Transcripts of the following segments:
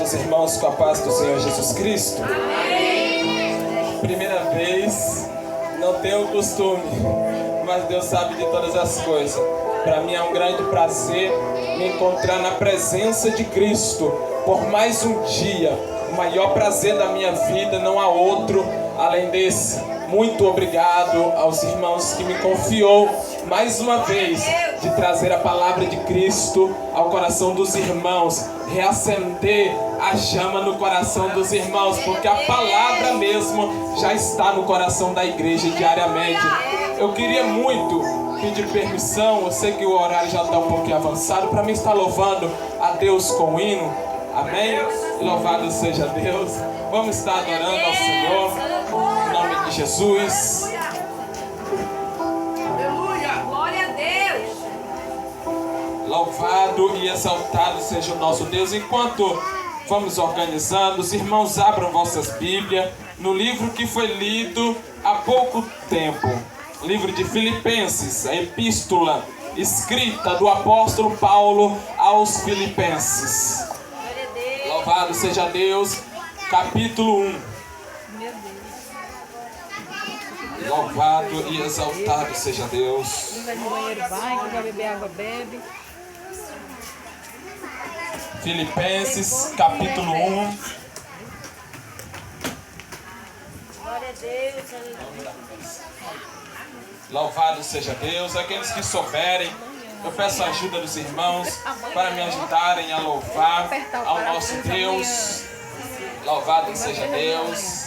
os irmãos com a paz do Senhor Jesus Cristo. Amém. Primeira vez, não tenho o costume, mas Deus sabe de todas as coisas. Para mim é um grande prazer me encontrar na presença de Cristo por mais um dia. O maior prazer da minha vida, não há outro além desse. Muito obrigado aos irmãos que me confiou mais uma vez de trazer a palavra de Cristo ao coração dos irmãos, reacender a chama no coração dos irmãos, porque a palavra mesmo já está no coração da igreja diariamente. Eu queria muito pedir permissão, eu sei que o horário já está um pouquinho avançado, para mim estar louvando a Deus com o hino. Amém? Louvado seja Deus. Vamos estar adorando ao Senhor em nome de Jesus. Glória a Deus. Louvado e exaltado seja o nosso Deus. Enquanto vamos organizando, os irmãos abram vossas Bíblias no livro que foi lido há pouco tempo. Livro de Filipenses, a epístola escrita do apóstolo Paulo aos Filipenses. Louvado seja Deus, capítulo 1. Louvado e exaltado seja Deus. Quem vai no banheiro vai, quem vai beber água bebe. Filipenses, capítulo 1. Glória a Deus, aleluia. Louvado seja Deus. Aqueles que souberem, eu peço a ajuda dos irmãos para me ajudarem a louvar ao nosso Deus. Louvado seja Deus.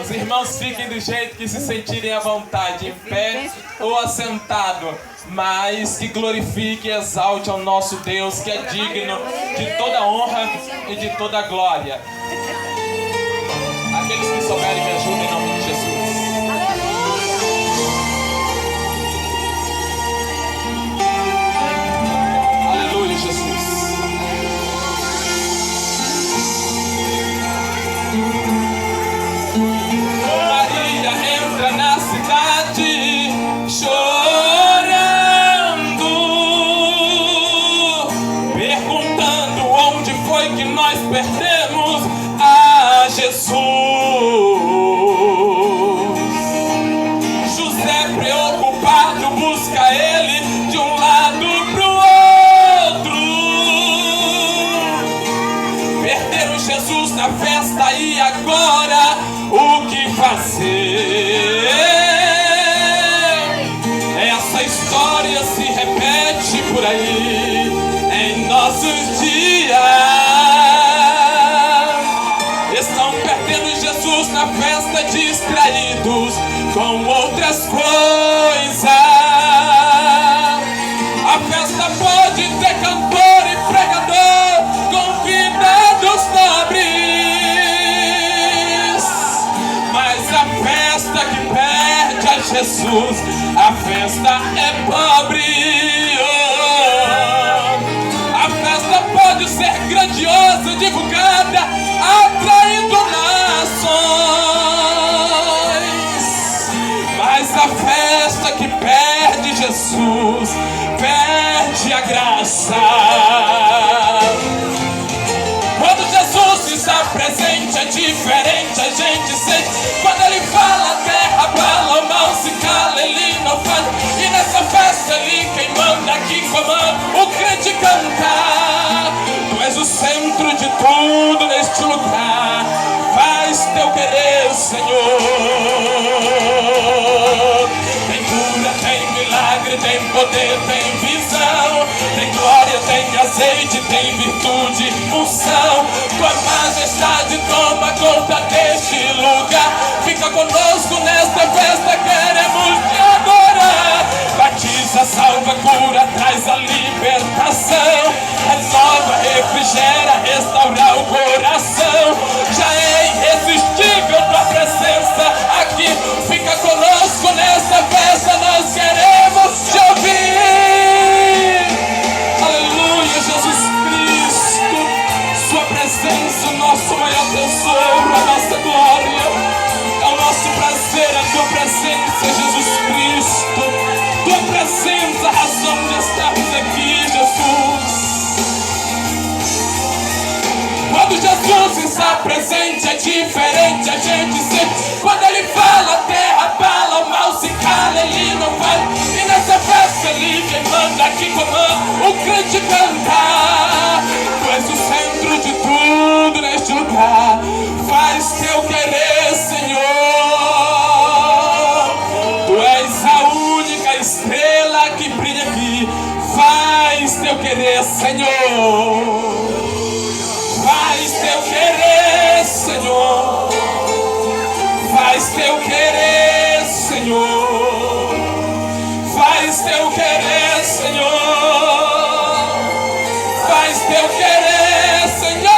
Os irmãos fiquem do jeito que se sentirem à vontade, em pé ou assentado, mas que glorifique e exalte ao nosso Deus, que é digno de toda honra e de toda glória. Aqueles que souberem, me ajudem em nome de Jesus. Aleluia, Jesus. Maria entra na cidade chorando, perguntando onde foi que nós perdemos a Jesus. José, preocupado, busca ele de um lado pro outro. Perderam Jesus na festa e agora o que fazer? Essa história se repete por aí em nossos dias. Estão perdendo Jesus na festa, distraídos com outras coisas. A festa pode ter cantor e pregador, convidados nobres, mas a festa que perde a Jesus, a festa é pobre. A festa pode ser grandiosa, divulgada, atraindo nações, mas a festa que perde Jesus, perde a graça. Quando Jesus está presente é diferente, a gente sente. Quando ele fala, a terra abala, o mal se cala, ele não faz. E nessa festa ele quem manda, que comanda, o crente canta. Tu és o centro de tudo neste lugar, faz teu querer, Senhor. Tem cura, tem milagre, tem poder, tem visão, tem glória, tem azeite, tem virtude, unção. Tua majestade toma conta deste lugar. Fica conosco nesta festa, queremos te adorar. Batiza, salva, cura, traz a libertação. Renova, refrigera, restaura o coração. Já é irresistível tua presença aqui. Fica conosco nesta festa, nós queremos te ouvir. Aleluia, Jesus Cristo. Sua presença, o nosso maior tesouro, a nossa glória. É o nosso prazer, a tua presença, Jesus Cristo. Tua presença, a razão de estarmos aqui, Jesus. diferente, a gente sente. Quando ele fala, a terra bala, o mal se cala, ele não vai. E nessa festa ele quem manda, que comanda o crente cantar. Tu és o centro de tudo neste lugar. Faz teu querer, Senhor. Tu és a única estrela que brilha aqui. Faz teu querer, Senhor. Faz teu querer, Senhor. Faz teu querer, Senhor. Faz teu querer, Senhor. Faz teu querer, Senhor.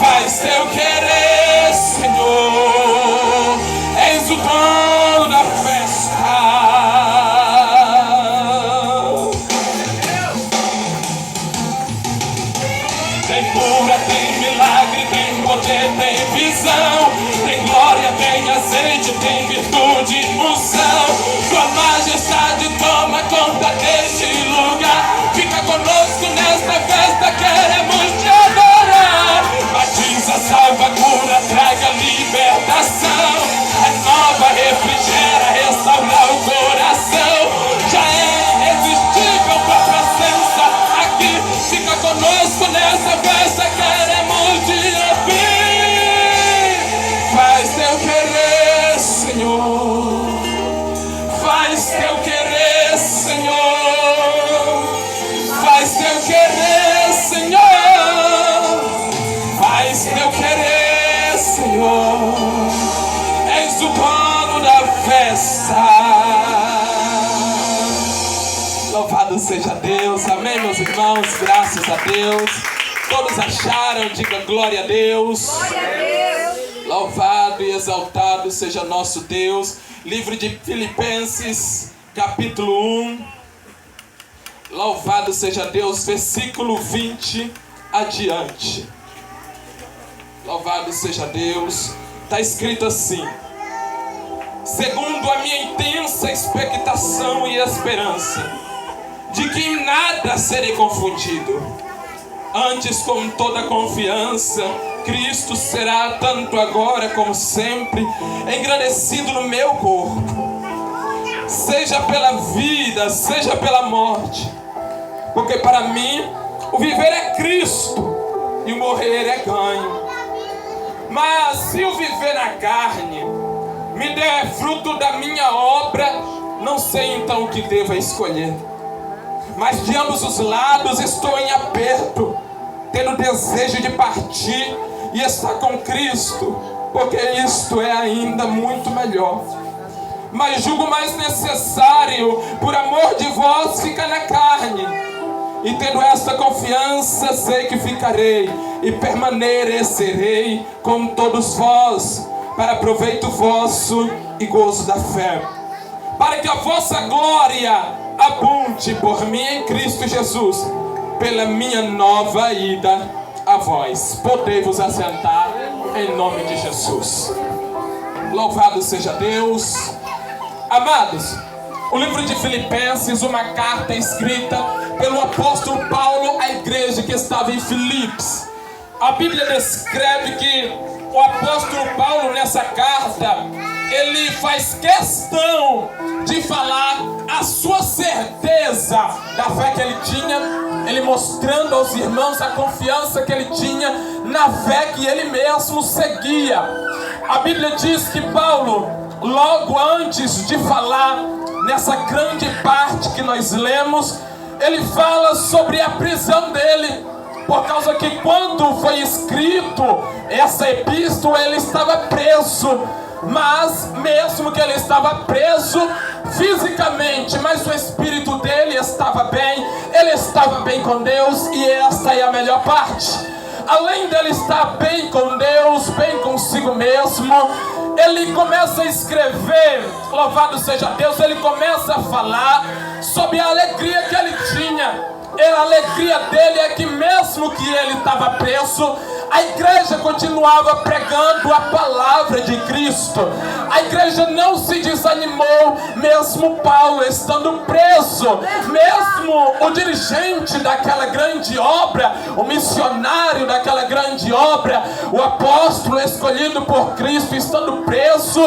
Faz teu querer, Senhor. És o dono da festa. Tem cura, tem milagre, tem poder, tem visão. Tem glória, tem azeite, tem virtude, unção. Tua majestade toma conta deste lugar. Fica conosco nesta festa, queremos te adorar. Batiza, salva, cura, traga libertação. Renova, refrigera, restaura o coração. Já é irresistível tua presença aqui. Fica conosco nessa festa, queremos te ouvir. Faz teu querer, Senhor. Faz teu querer, Senhor. Faz teu querer, Senhor. Faz teu querer, Senhor. És o dono da festa. Louvado seja Deus, amém, meus irmãos, graças a Deus. Todos acharam, diga glória a Deus. Glória a Deus. Louvado e exaltado seja nosso Deus. Livro de Filipenses, capítulo 1. Louvado seja Deus, versículo 20 adiante. Louvado seja Deus. Está escrito assim: segundo a minha intensa expectação e esperança, de que em nada serei confundido. Antes, com toda confiança, Cristo será, tanto agora como sempre, engrandecido no meu corpo, seja pela vida, seja pela morte. Porque para mim, o viver é Cristo e o morrer é ganho. Mas se o viver na carne me der fruto da minha obra, não sei então o que devo escolher. Mas de ambos os lados estou em aperto, tendo desejo de partir e estar com Cristo, porque isto é ainda muito melhor. Mas julgo mais necessário, por amor de vós, ficar na carne. E tendo esta confiança, sei que ficarei e permanecerei com todos vós, para proveito vosso e gozo da fé, para que a vossa glória abunde por mim em Cristo Jesus, pela minha nova ida a vós. Podei-vos assentar em nome de Jesus. Louvado seja Deus. Amados, o livro de Filipenses, uma carta escrita pelo apóstolo Paulo à igreja que estava em Filipos. A Bíblia descreve que o apóstolo Paulo, nessa carta, ele faz questão de falar a sua certeza da fé que ele tinha, ele mostrando aos irmãos a confiança que ele tinha na fé que ele mesmo seguia. A Bíblia diz que Paulo, logo antes de falar nessa grande parte que nós lemos, ele fala sobre a prisão dele, por causa que quando foi escrito essa epístola, ele estava preso. Mas mesmo que ele estava preso fisicamente, mas o espírito dele estava bem, ele estava bem com Deus, e esta é a melhor parte. Além dele estar bem com Deus, bem consigo mesmo, ele começa a escrever, louvado seja Deus, ele começa a falar sobre a alegria que ele tinha. E a alegria dele é que mesmo que ele estava preso, A igreja continuava pregando a palavra de Cristo. A igreja não se desanimou, mesmo Paulo estando preso, mesmo o dirigente daquela grande obra, o missionário daquela grande obra, o apóstolo escolhido por Cristo estando preso,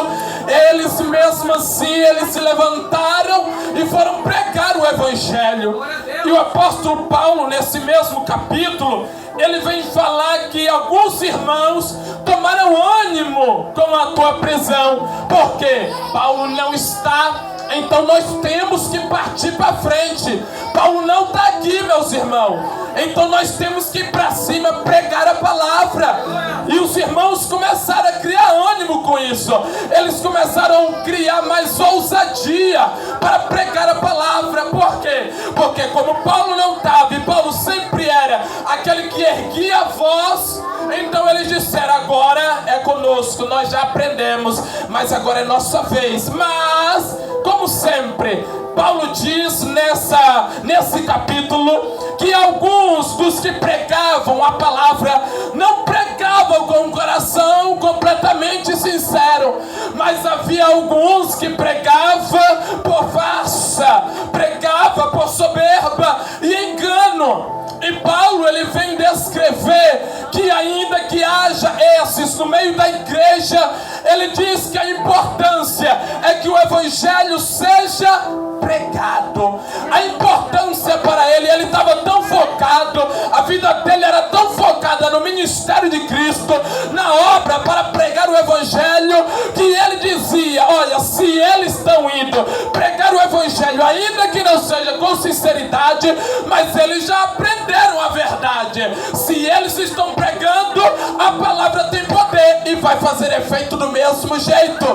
eles mesmo assim, eles se levantaram e foram pregar o evangelho. E o apóstolo Paulo, nesse mesmo capítulo, ele vem falar que alguns irmãos tomaram ânimo com a tua prisão, porque Paulo não está, então nós temos que partir para frente. Paulo não está aqui, meus irmãos, então nós temos que ir para cima, pregar a palavra. E os irmãos começaram a criar ânimo com isso. Eles começaram a criar mais ousadia para pregar a palavra. Por quê? Porque como Paulo não estava, e Paulo sempre era aquele que erguia a voz, então eles disseram: agora é conosco, nós já aprendemos, mas agora é nossa vez. Mas, como sempre, Paulo diz nesse capítulo que alguns dos que pregavam a palavra não pregavam com o coração completamente sincero, mas havia alguns que pregavam por farsa, pregavam por soberba e engano. E Paulo, ele vem descrever que ainda que haja esses no meio da igreja, ele diz que a importância é que o evangelho seja pregado. A importância para ele estava tão focado, a vida dele era tão focada no ministério de Cristo, na obra para pregar o evangelho, que ele dizia: olha, se eles estão indo pregar o evangelho, ainda que não seja com sinceridade, mas eles já aprenderam a verdade. Se eles estão pregando, a palavra tem poder e vai fazer efeito do mesmo jeito,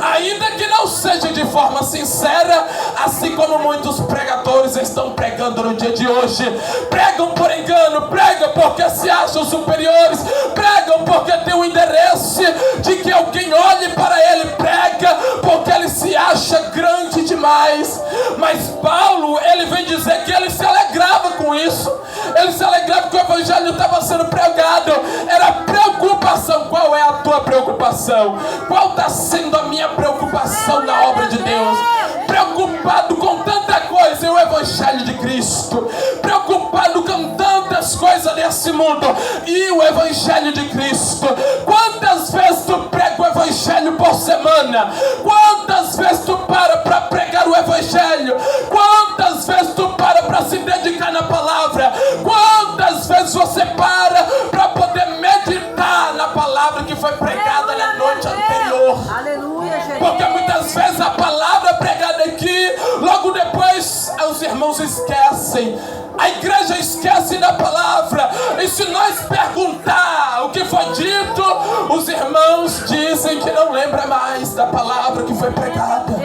ainda que não seja de forma sincera, assim como muitos pregadores estão pregando no dia de hoje. Pregam por engano, pregam porque se acham superiores, pregam porque tem o interesse de que alguém olhe para ele, prega porque ele se acha grande demais. Mas Paulo, ele vem dizer que ele se alegrava com isso. Ele se alegrava que o evangelho estava sendo pregado. Era preocupação. Qual é a tua preocupação? Qual está sendo a minha preocupação na obra de Deus? Preocupado com tanta coisa e o evangelho de Cristo, preocupado com tantas coisas desse mundo e o evangelho de Cristo. Quantas vezes tu prega o evangelho por semana? Quantas vezes tu para pregar o evangelho? Quantas vezes tu para se dedicar na palavra? Quantas vezes você para poder meditar na palavra que foi pregada na noite anterior? Aleluia, gente. Porque muitas vezes a palavra pregada aqui, logo depois os irmãos esquecem. A igreja esquece da palavra. E se nós perguntar o que foi dito, os irmãos dizem que não lembra mais da palavra que foi pregada.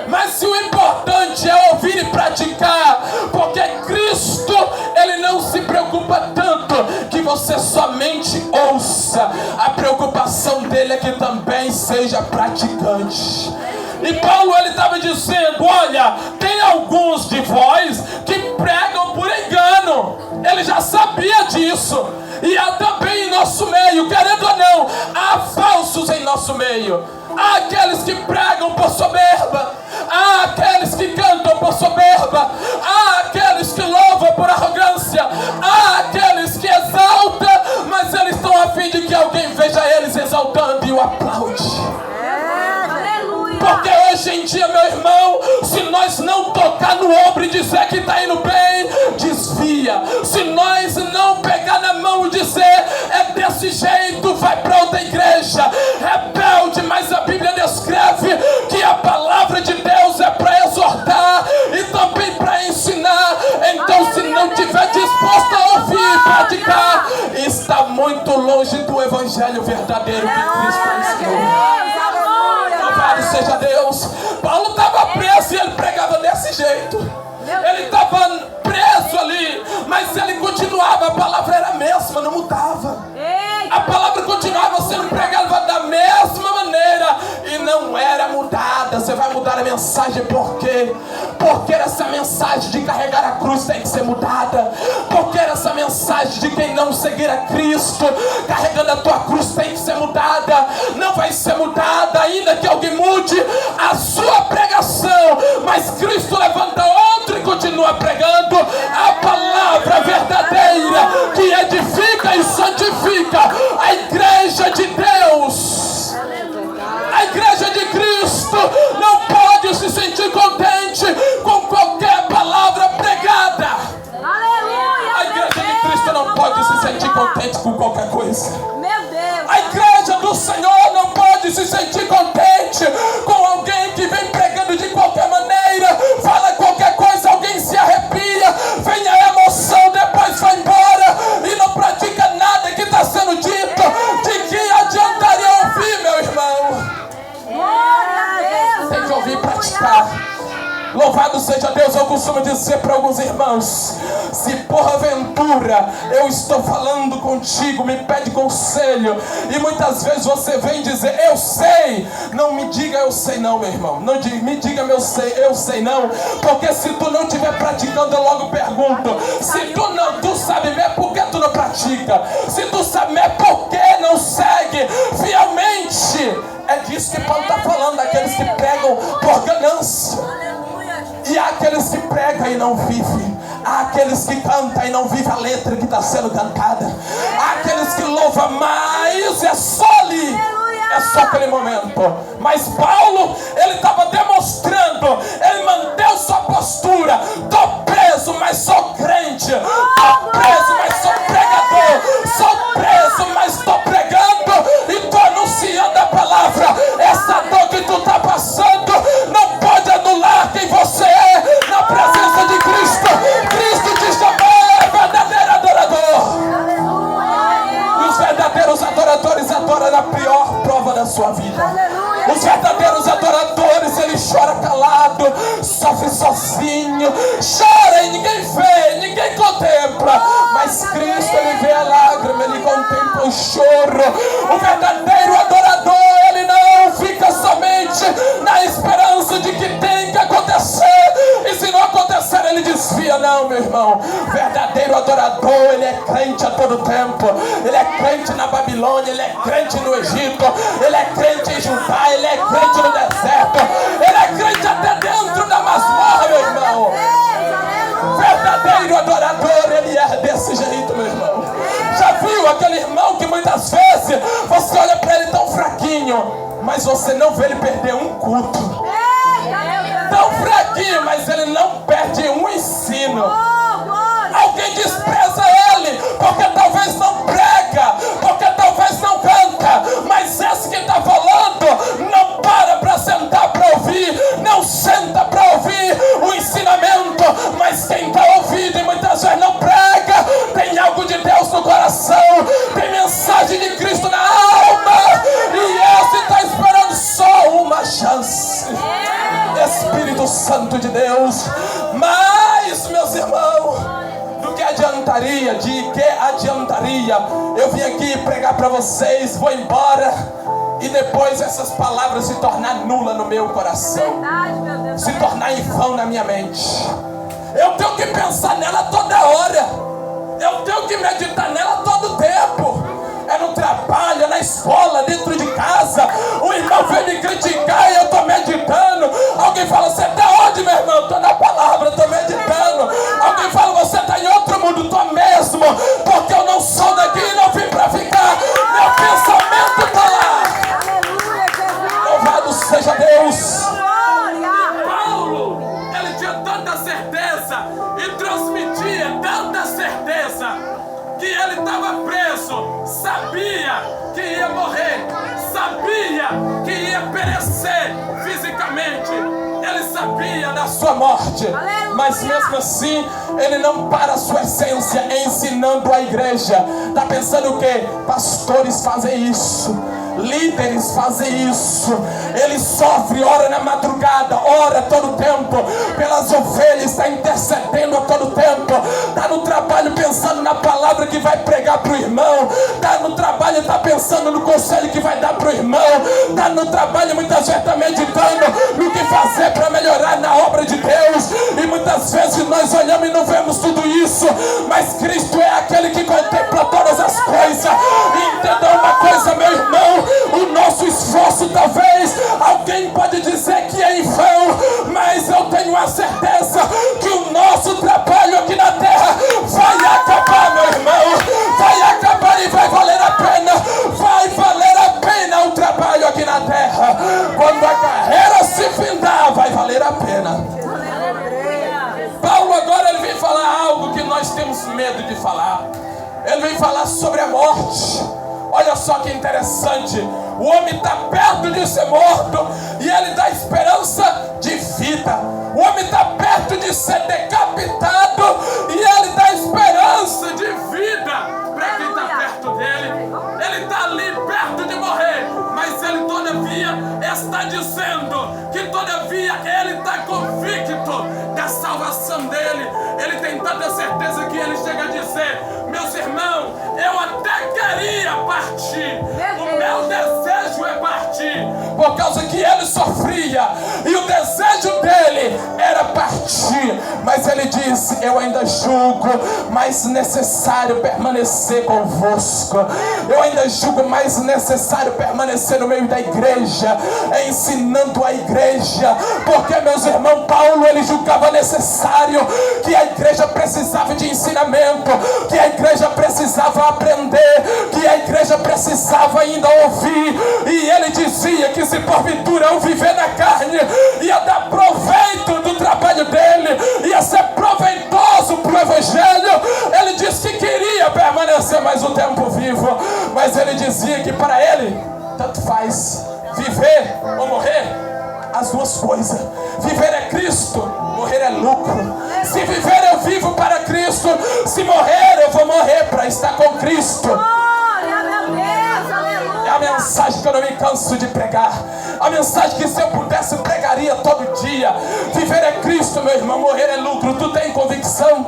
Mas se o importante é ouvir e praticar, porque Cristo, ele não se preocupa tanto que você somente ouça. A preocupação dele é que também seja praticante. E Paulo, ele estava dizendo: olha, tem alguns de vós que pregam por engano. Ele já sabia disso. E há também em nosso meio, querendo ou não, há falsos em nosso meio. Há aqueles que pregam por soberba, há aqueles que cantam por soberba, há aqueles que louvam por arrogância, há aqueles que exaltam, mas eles estão a fim de que alguém veja eles exaltando e o aplaude. Porque hoje em dia, meu irmão, se nós não tocar no ombro e dizer que está indo bem, desvia. Se nós não pegar na mão e dizer é desse jeito, vai para outra igreja, rebelde. Mas a Bíblia descreve que a palavra de Deus é para exortar e também para ensinar. Então, se não estiver disposto a ouvir e praticar, está muito longe do evangelho verdadeiro que Cristo ensinou. Louvado seja Deus. Paulo estava preso e ele pregava desse jeito. Ele estava preso ali, mas ele continuava. A palavra era a mesma, não mudava. A palavra continuava sendo pregada da mesma maneira e não era mudada. Você vai mudar a mensagem por quê? Porque essa mensagem de carregar a cruz tem que ser mudada. Porque essa mensagem mentalidade de quem não seguir a Cristo, carregando a tua cruz, tem que ser mudada. Não vai ser mudada ainda que alguém mude a sua pregação, mas Cristo levanta outro e continua pregando a palavra verdadeira que edifica e santifica a igreja de Deus. A igreja de Cristo não pode se sentir contente com qualquer palavra pregada. A igreja de Cristo não pode se sentir contente com qualquer coisa. A igreja do Senhor não pode se sentir contente com alguém que vem pregando de qualquer maneira, fala qualquer coisa, alguém se arrepia, vem a emoção, depois vai embora e não pratica nada que está sendo dito. De que adiantaria ouvir, meu irmão? Tem que ouvir e praticar. Louvado seja Deus. Eu costumo dizer para alguns irmãos: se porventura eu estou falando contigo, me pede conselho, e muitas vezes você vem dizer eu sei, não me diga eu sei não, meu irmão. Não me diga eu sei não, porque se tu não estiver praticando, eu logo pergunto: se tu não, tu sabe mesmo por que tu não pratica? Se tu sabe mesmo por que não segue fielmente? É disso que Paulo está falando, daqueles que pregam por ganância. E há aqueles que pregam e não vivem. Há aqueles que cantam e não vivem a letra que está sendo cantada. Há aqueles que louvam, mas é só ali, é só aquele momento. Mas Paulo, ele estava demonstrando, ele manteve sua postura. Estou preso, mas sou crente. Estou preso, mas sou pregador. Sou preso, mas estou pregando e estou anunciando a palavra. Essa dor que tu está passando não pode anular quem você é na presença de Cristo. Cristo te chamou verdadeiro adorador. E os verdadeiros adoradores adoram na pior prova da sua vida. Os verdadeiros adoradores, ele chora calado, sofre sozinho, chora e ninguém vê, ninguém contempla. Mas Cristo, ele vê a lágrima, ele contempla o choro. O verdadeiro adorador, ele não fica somente na esperança de que tem que acontecer, e se não acontecer ele desvia. Não, meu irmão. O verdadeiro adorador, ele é crente a todo tempo. Ele é crente na Babilônia, ele é crente no Egito, ele é crente em Judá, ele é crente no deserto, ele é crente até dentro da masmorra, meu irmão. Verdadeiro adorador, ele é desse jeito, meu irmão. Já viu aquele irmão que muitas vezes você olha para ele tão fraquinho, mas você não vê ele perder um culto? Tão fraquinho, mas ele não perde um ensino. Alguém despreza ele porque talvez não prega, porque talvez não canta, mas esse que está falando não para sentar para ouvir, não senta para ouvir o ensinamento. Mas quem está ouvindo e muitas vezes não prega, tem algo de Deus no coração, tem mensagem de Cristo na alma, e esse está esperando só uma chance. Espírito Santo de Deus. Mas, meus irmãos, do que adiantaria? De que adiantaria eu vim aqui pregar para vocês, vou embora e depois essas palavras se tornar nula no meu coração, se tornar em vão na minha mente? Eu tenho que pensar nela toda hora, eu tenho que meditar nela todo tempo. É no trabalho, é na escola, dentro de casa. O irmão vem me criticar e eu estou meditando. Alguém fala, você está onde, meu irmão? Estou na palavra, estou meditando. Alguém fala, você está em outro mundo? Estou mesmo, porque eu não sou daqui e não vim para ficar. Meu pensamento está lá. Louvado seja Deus. Paulo, ele tinha tanta certeza e transmitia tanta certeza que ele estava preso, sabia que ia morrer, sabia que ia perecer fisicamente, ele sabia da sua morte. Aleluia. Mas mesmo assim, ele não para a sua essência ensinando a igreja. Está pensando o quê? Pastores fazem isso, Líderes fazem isso. Ele sofre, ora na madrugada, ora todo tempo pelas ovelhas, está intercedendo a todo tempo, está no trabalho pensando na palavra que vai pregar para o irmão, está no trabalho, está pensando no conselho que vai dar para o irmão, está no trabalho, muitas vezes está meditando no que fazer para melhorar na obra de Deus. E muitas vezes nós olhamos e não vemos tudo isso, mas Cristo é aquele que contempla todas as coisas. E entenda uma coisa, meu irmão, o nosso esforço, talvez alguém pode dizer que é em vão, mas eu tenho a certeza que o nosso trabalho aqui na terra vai acabar, meu irmão, vai acabar e vai valer a pena, vai valer a pena o trabalho aqui na terra. Quando a carreira se findar, vai valer a pena. Paulo agora ele vem falar algo que nós temos medo de falar. Ele vem falar sobre a morte. Olha só que interessante. O homem está perto de ser morto e ele dá esperança de vida. O homem está perto de ser decapitado e ele dá esperança de vida para quem está perto dele. Ele está ali perto de morrer, mas ele todavia está dizendo que todavia ele está convicto da salvação dele. Ele tem tanta certeza que ele chega a dizer: meus irmãos, eu até queria partir, o meu desejo é partir, por causa que ele sofria e o desejo dele era partir, mas ele disse: eu ainda julgo mais necessário permanecer convosco, eu ainda julgo mais necessário permanecer no meio da igreja, ensinando a igreja, porque, meus irmãos, Paulo ele julgava necessário que a igreja precisava de ensinamento, que a igreja precisava aprender, que a igreja precisava ainda ouvir, e ele dizia que se porventura eu viver na carne, ia dar proveito do trabalho dele, ia ser proveitoso para o evangelho. Ele disse que queria permanecer mais um tempo vivo, mas ele dizia que para ele tanto faz viver ou morrer, as duas coisas. Viver é Cristo, morrer é lucro. Se viver eu vivo para Cristo, se morrer eu vou morrer para estar com Cristo. É a mensagem que eu não me canso de pregar, a mensagem que se eu pudesse pregaria todo dia. Viver é Cristo, meu irmão, morrer é lucro. Tu tem convicção?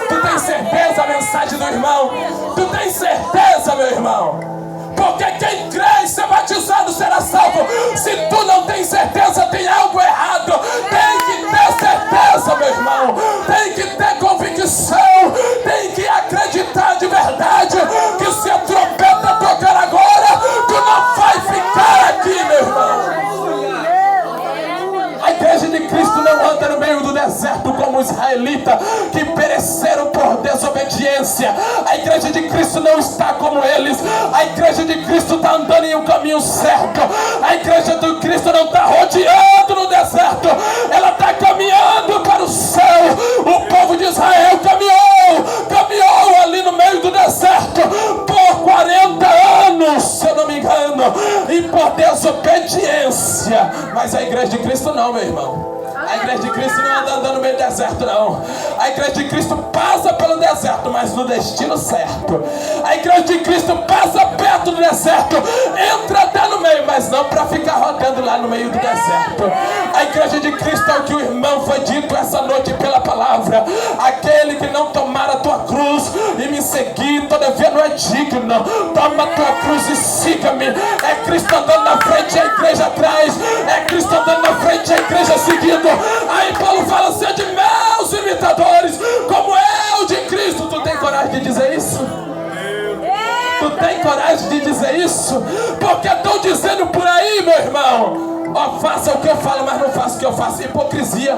Tu tem certeza? A mensagem do irmão, tu tem certeza, meu irmão? Porque quem crê e ser batizado será salvo. Se tu não tem certeza, tem algo errado. Tem que ter certeza, meu irmão, tem que ter convicção, tem que acreditar de verdade que se a trombeta tocar agora, tu não vai ficar aqui, meu irmão. A igreja de Cristo não anda no meio do deserto como os israelitas que pereceram por desobediência. A igreja de Cristo não está como eles. A igreja de Cristo está andando em um caminho certo. A igreja de Cristo não está rodeando no deserto, ela está caminhando para o céu. O povo de Israel caminhou ali no meio do deserto por 40 anos, se eu não me engano, e por desobediência. Mas a igreja de Cristo não, meu irmão. A igreja de Cristo não anda andando no meio do deserto, não. A igreja de Cristo passa pelo deserto, mas no destino certo. A igreja de Cristo passa perto do deserto, entra até no meio, mas não para ficar rodando lá no meio do deserto. A igreja de Cristo é o que o irmão foi dito essa noite pela palavra: aquele que não tomar a tua cruz e me seguir, todavia não é digno. Toma a tua cruz e siga-me. É Cristo andando na frente, a igreja atrás. É Cristo andando na frente, a igreja seguindo. Aí Paulo fala: sede meus imitadores, como eu de Cristo. Tu tem coragem de dizer isso? Tu tem coragem de dizer isso? Porque estão dizendo por aí, meu irmão: ó, faça o que eu falo, mas não faça o que eu faço. Hipocrisia.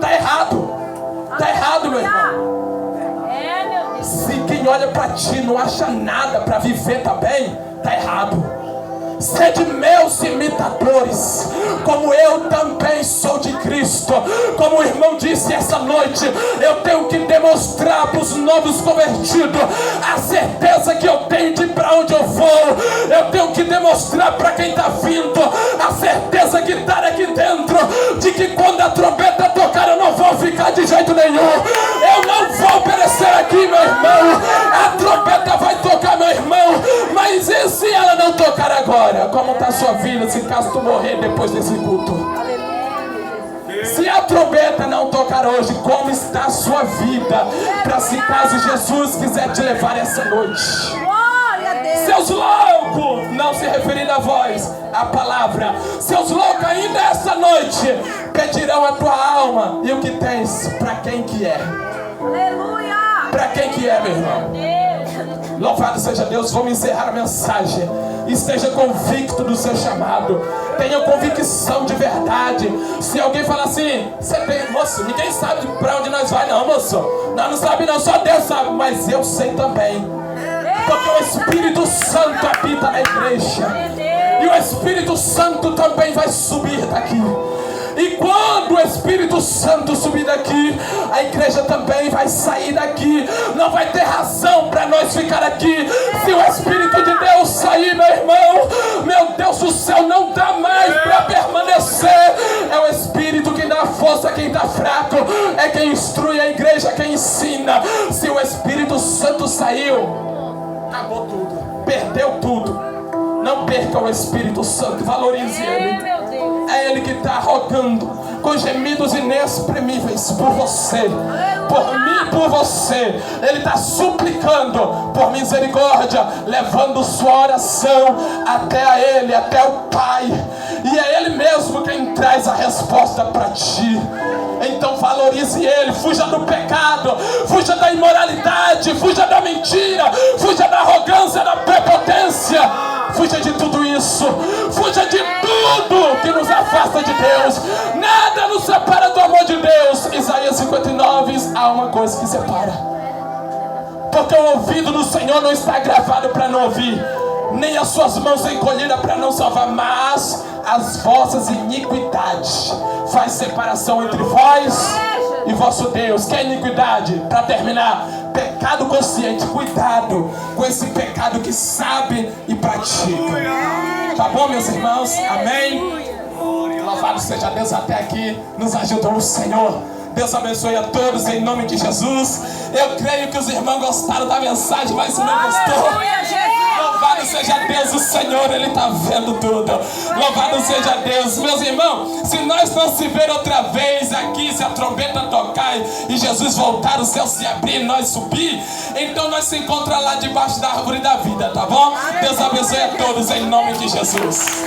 Tá errado. Tá errado, meu irmão. Se quem olha para ti não acha nada para viver também, tá errado. Sede meus imitadores, como eu também sou de Cristo. Como o irmão disse essa noite, eu tenho que demonstrar para os novos convertidos a certeza que eu tenho de para onde eu vou. Eu tenho que demonstrar para quem está vindo a certeza que está aqui dentro, de que quando a trombeta tocar eu não vou ficar de jeito nenhum. Eu não vou perecer aqui, meu irmão. A trombeta vai tocar, meu irmão, mas e se ela não tocar agora? agora como está a sua vida, se caso tu morrer depois desse culto. Se a trombeta não tocar hoje, como está a sua vida, para se caso Jesus quiser te levar essa noite. Glória a Deus. Seus loucos, não se referindo a voz, a palavra. Seus loucos ainda essa noite pedirão a tua alma. E o que tens, para quem que é? Aleluia. Para quem que é, meu irmão? Louvado seja Deus. Vamos encerrar a mensagem. Esteja convicto do seu chamado. Tenha convicção de verdade. Se alguém falar assim, você tem, moço, ninguém sabe para onde nós vai não, moço. Nós não sabe não, só Deus sabe. Mas eu sei também, porque o Espírito Santo habita na igreja. E o Espírito Santo também vai subir daqui. E quando o Espírito Santo subir daqui, a igreja também vai sair daqui. Não vai ter razão para nós ficar aqui. Se o Espírito de Deus sair, meu irmão, meu Deus do céu, não dá mais para permanecer. É o Espírito que dá força a quem está fraco. É quem instrui a igreja, quem ensina. Se o Espírito Santo saiu, acabou tudo, perdeu tudo. Não perca o Espírito Santo, valorize Ele. É Ele que está rogando com gemidos inexprimíveis por você, por mim, por você. Ele está suplicando por misericórdia, levando sua oração até a Ele, até o Pai. E é Ele mesmo quem traz a resposta para ti. Então valorize Ele, fuja do pecado, fuja da imoralidade, fuja da mentira, fuja da arrogância, da prepotência. Fuja de tudo isso. Fuja de tudo que nos afasta de Deus. Nada nos separa do amor de Deus. Isaías 59, há uma coisa que separa. Porque o ouvido do Senhor não está gravado para não ouvir, nem as suas mãos encolhidas para não salvar, mas as vossas iniquidades faz separação entre vós e vosso Deus. Que é iniquidade? Para terminar, pecado consciente. Cuidado com esse pecado que sabe e pratica. Tá bom, meus irmãos? Amém? Louvado seja Deus, até aqui nos ajudou o Senhor. Deus abençoe a todos em nome de Jesus. Eu creio que os irmãos gostaram da mensagem, mas se não gostou, louvado seja Deus, o Senhor, Ele está vendo tudo. Louvado seja Deus. Meus irmãos, se nós não se ver outra vez aqui, se a trombeta tocar e Jesus voltar, o céu se abrir e nós subir, então nós se encontramos lá debaixo da árvore da vida, tá bom? Deus abençoe a todos em nome de Jesus.